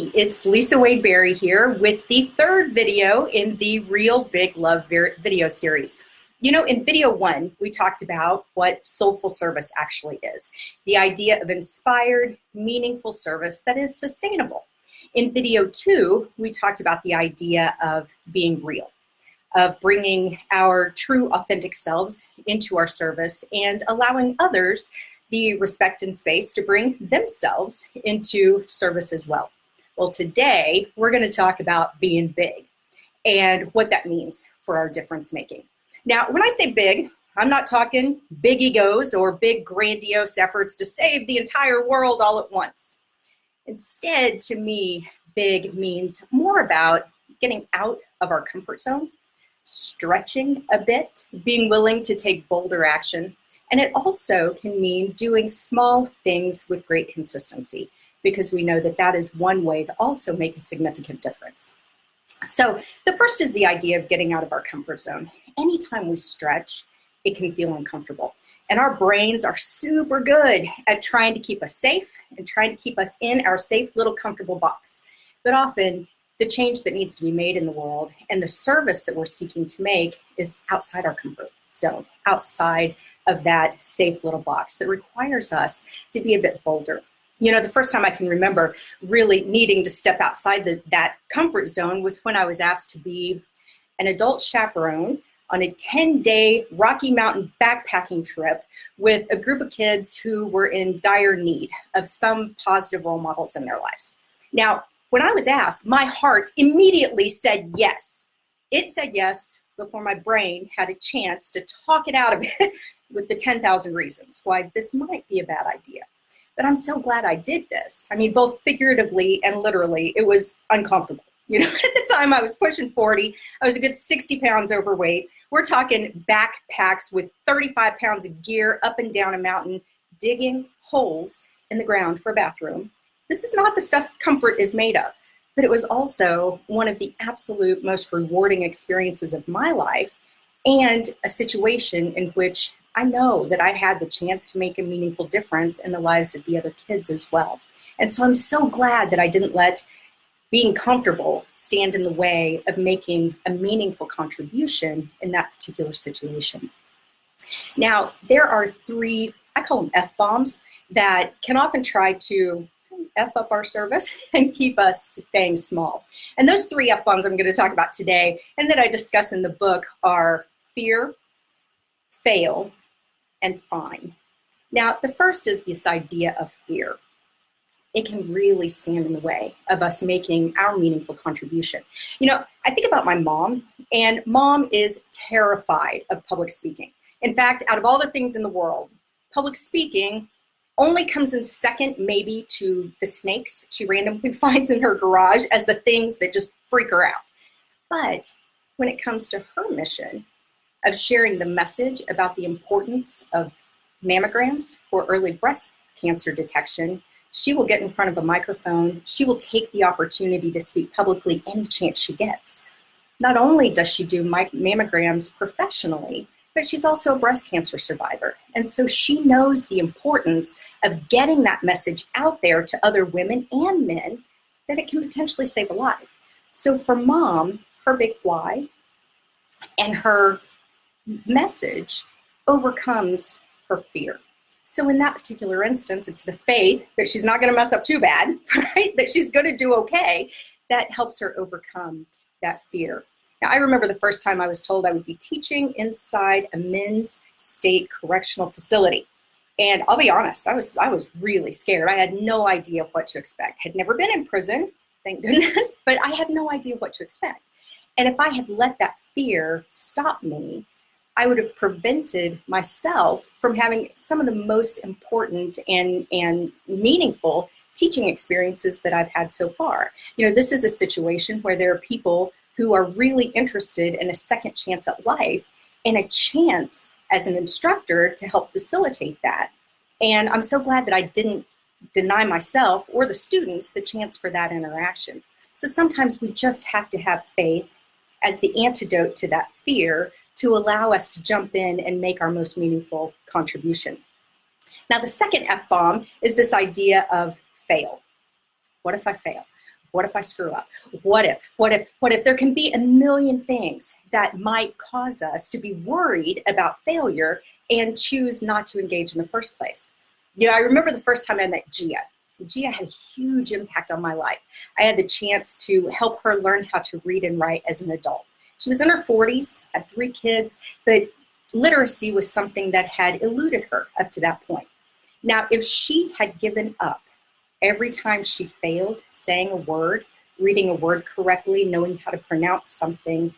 Hey, it's Lisa Wade Berry here with the third video in the Real Big Love video series. You know, in video one, we talked about what soulful service actually is, the idea of inspired, meaningful service that is sustainable. In video two, we talked about the idea of being real, of bringing our true, authentic selves into our service and allowing others the respect and space to bring themselves into service as well. Well, today we're going to talk about being big and what that means for our difference making. Now, when I say big, I'm not talking big egos or big grandiose efforts to save the entire world all at once. Instead, to me, big means more about getting out of our comfort zone, stretching a bit, being willing to take bolder action. And it also can mean doing small things with great consistency, because we know that that is one way to also make a significant difference. So the first is the idea of getting out of our comfort zone. Anytime we stretch, it can feel uncomfortable. And our brains are super good at trying to keep us safe and trying to keep us in our safe little comfortable box. But often the change that needs to be made in the world and the service that we're seeking to make is outside our comfort zone, outside of that safe little box that requires us to be a bit bolder. You know, the first time I can remember really needing to step outside that comfort zone was when I was asked to be an adult chaperone on a 10-day Rocky Mountain backpacking trip with a group of kids who were in dire need of some positive role models in their lives. Now, when I was asked, my heart immediately said yes. It said yes before my brain had a chance to talk it out of it with the 10,000 reasons why this might be a bad idea. But I'm so glad I did this. I mean, both figuratively and literally, it was uncomfortable. You know, at the time I was pushing 40, I was a good 60 pounds overweight. We're talking backpacks with 35 pounds of gear up and down a mountain, digging holes in the ground for a bathroom. This is not the stuff comfort is made of, but it was also one of the absolute most rewarding experiences of my life, and a situation in which I know that I had the chance to make a meaningful difference in the lives of the other kids as well. And so I'm so glad that I didn't let being comfortable stand in the way of making a meaningful contribution in that particular situation. Now, there are three, I call them F-bombs, that can often try to F up our service and keep us staying small. And those three F-bombs I'm going to talk about today and that I discuss in the book are fear, fail, and fine. Now, the first is this idea of fear. It can really stand in the way of us making our meaningful contribution. You know, I think about my mom, and mom is terrified of public speaking. In fact, out of all the things in the world, public speaking only comes in second maybe to the snakes she randomly finds in her garage as the things that just freak her out. But when it comes to her mission of sharing the message about the importance of mammograms for early breast cancer detection, she will get in front of a microphone. She will take the opportunity to speak publicly any chance she gets. Not only does she do mammograms professionally, but she's also a breast cancer survivor. And so she knows the importance of getting that message out there to other women and men that it can potentially save a life. So for mom, her big why and her message overcomes her fear. So in that particular instance, it's the faith that she's not going to mess up too bad, right? That she's going to do okay, that helps her overcome that fear. Now, I remember the first time I was told I would be teaching inside a men's state correctional facility. And I'll be honest, I was really scared. I had no idea what to expect. Had never been in prison, thank goodness, but I had no idea what to expect. And if I had let that fear stop me, I would have prevented myself from having some of the most important and meaningful teaching experiences that I've had so far. You know, this is a situation where there are people who are really interested in a second chance at life and a chance as an instructor to help facilitate that. And I'm so glad that I didn't deny myself or the students the chance for that interaction. So sometimes we just have to have faith as the antidote to that fear to allow us to jump in and make our most meaningful contribution. Now, the second F-bomb is this idea of fail. What if I fail? What if I screw up? What if? There can be a million things that might cause us to be worried about failure and choose not to engage in the first place. You know, I remember the first time I met Gia. Gia had a huge impact on my life. I had the chance to help her learn how to read and write as an adult. She was in her 40s, had 3 kids, but literacy was something that had eluded her up to that point. Now, if she had given up every time she failed saying a word, reading a word correctly, knowing how to pronounce something,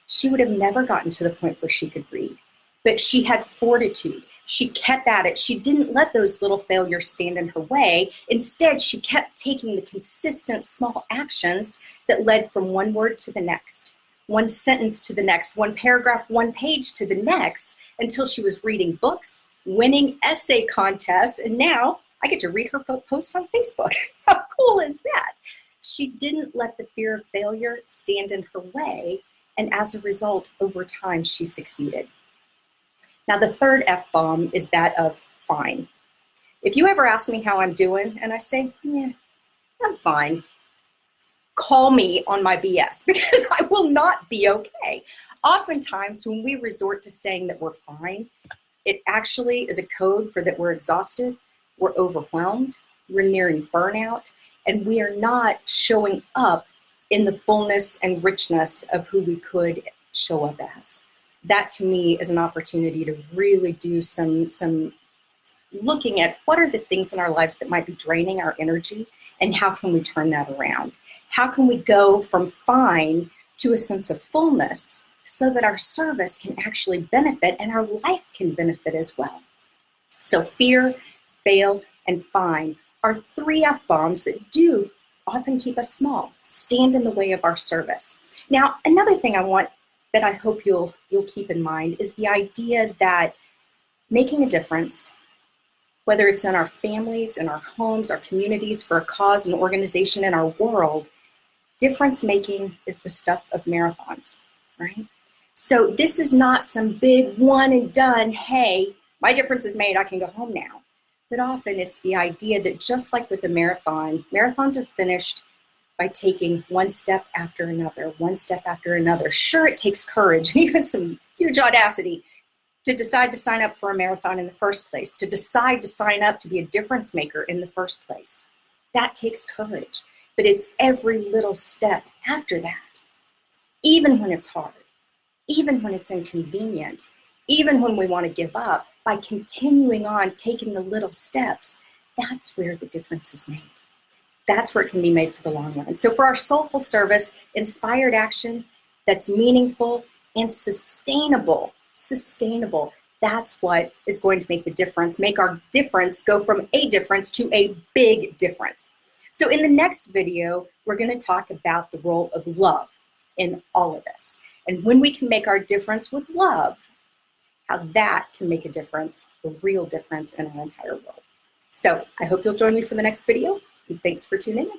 she would have never gotten to the point where she could read. But she had fortitude. She kept at it. She didn't let those little failures stand in her way. Instead, she kept taking the consistent small actions that led from one word to the next, one sentence to the next, one paragraph, one page to the next, until she was reading books, winning essay contests, and now I get to read her posts on Facebook. How cool is that? She didn't let the fear of failure stand in her way, and as a result, over time, she succeeded. Now, the third F-bomb is that of fine. If you ever ask me how I'm doing, and I say, yeah, I'm fine, call me on my BS, because I will not be okay. Oftentimes, when we resort to saying that we're fine, it actually is a code for that we're exhausted, we're overwhelmed, we're nearing burnout, and we are not showing up in the fullness and richness of who we could show up as. That to me is an opportunity to really do some looking at what are the things in our lives that might be draining our energy, and how can we turn that around? How can we go from fine to a sense of fullness so that our service can actually benefit and our life can benefit as well? So fear, fail, and fine are 3 F-bombs that do often keep us small, stand in the way of our service. Now, another thing that I hope you'll keep in mind is the idea that making a difference, whether it's in our families, in our homes, our communities, for a cause, an organization, in our world, difference making is the stuff of marathons, right? So this is not some big one and done, hey, my difference is made, I can go home now. But often it's the idea that just like with a marathon, marathons are finished by taking one step after another, one step after another. Sure, it takes courage, even some huge audacity, to decide to sign up for a marathon in the first place, to decide to sign up to be a difference maker in the first place. That takes courage, but it's every little step after that, even when it's hard, even when it's inconvenient, even when we want to give up, by continuing on taking the little steps, that's where the difference is made. That's where it can be made for the long run. So for our soulful service, inspired action that's meaningful and sustainable, that's what is going to make the difference, make our difference go from a difference to a big difference. So in the next video, we're going to talk about the role of love in all of this. And when we can make our difference with love, how that can make a difference, a real difference in our entire world. So I hope you'll join me for the next video, and thanks for tuning in.